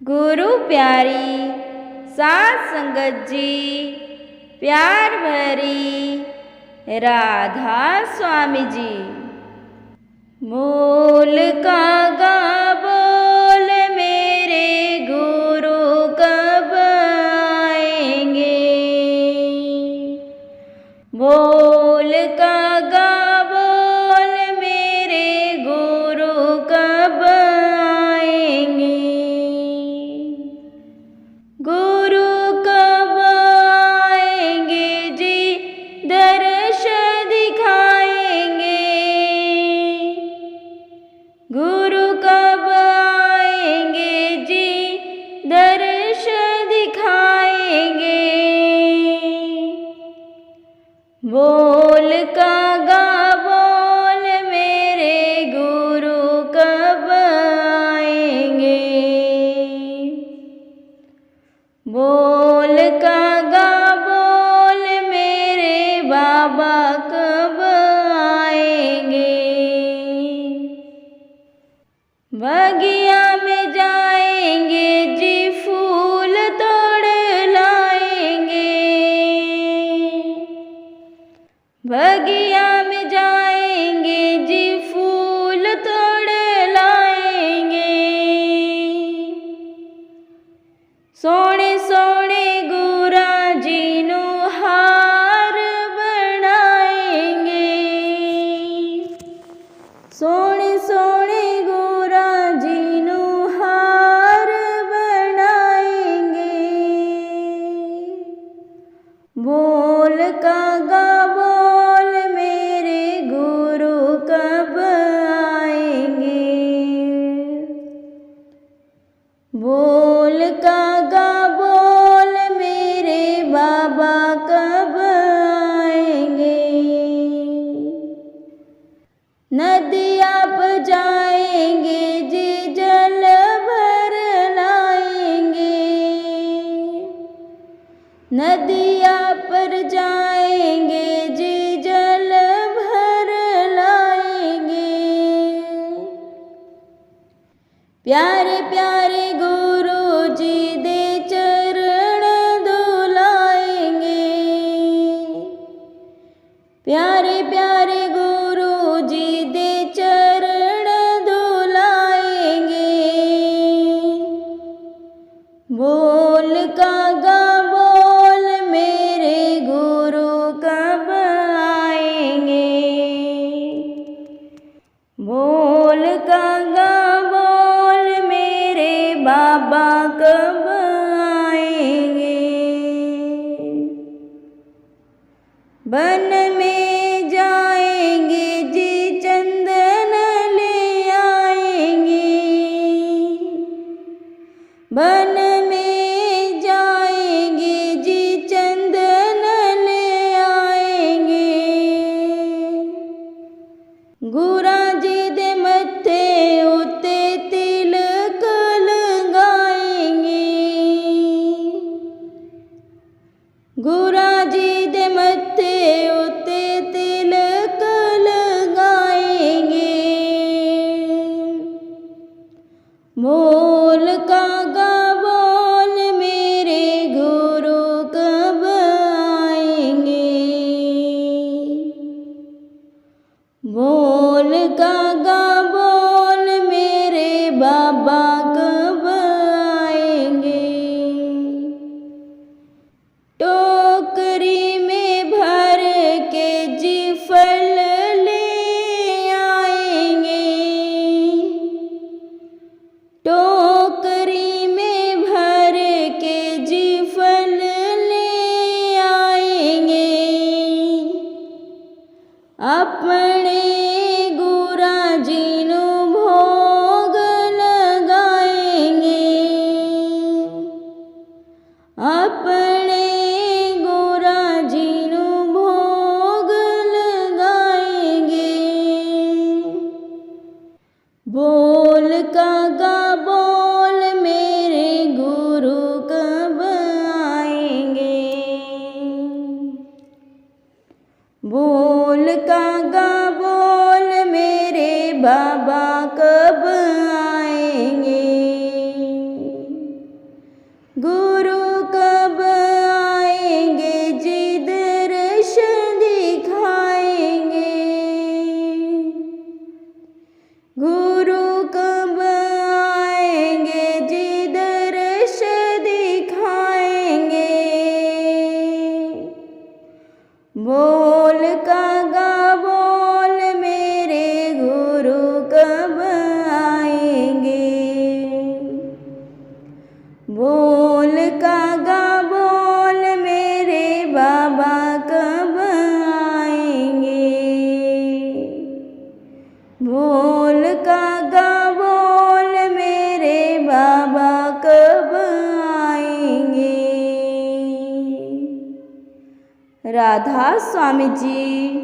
गुरु प्यारी सात संगत जी, प्यार भरी राधा स्वामी जी। मोल का गा बोल मेरे गुरु कब आएंगे, बोल का गा बोल मेरे गुरु कब आएंगे, गुरु कब आएंगे जी दर्श दिखाएंगे, गुरु कब आएंगे जी दर्श दिखाएंगे, बोल का गा बोल मेरे गुरु कब आएंगे, बोल का गा बोल मेरे बाबा कब आएंगे। बगिया में जाएंगे जी फूल तोड़ लाएंगे, बगिया में जाएंगे जी फूल तोड़ लाएंगे, सोने सोने गुरा जी नु हार बनाएंगे, सोने सोने गुरा जी नु हार बनाएंगे, बोल का गा बोल मेरे गुरु कब आएंगे, बोल का गा बोल मेरे बाबा कब आएंगे। नदिया पर जाएंगे जी जल भर लाएंगे, नदिया पर जाएंगे जी जल भर लाएंगे, प्यारे प्यारे गुरु जी दे चरण धुलाएंगे, प्यारे प्यारे गुरु जी दे चरण धुलाएंगे, बोल का गा बोल मेरे गुरु कब आएंगे, बोल का गा बोल मेरे बाबा कब आएंगे। वन में जाएंगे जी चंदन ले आएंगे, वन में जाएंगे जी चंदन ले आएंगे, गुरा जी दे मत्थे उते तिलक लगाएंगे, गुरा जी दे मत्थे उते तिलक लगाएंगे, बोल का गा गुरु कब आएंगे जी दर्शन दिखाएंगे। गुरु कब आएंगे जी दर्शन दिखाएंगे। बोल कागा बोल मेरे गुरु कब आएंगे। बोल कागा बोल मेरे बाबा कब आएंगे। बोल कागा बोल मेरे बाबा कब आएंगे। राधा स्वामी जी।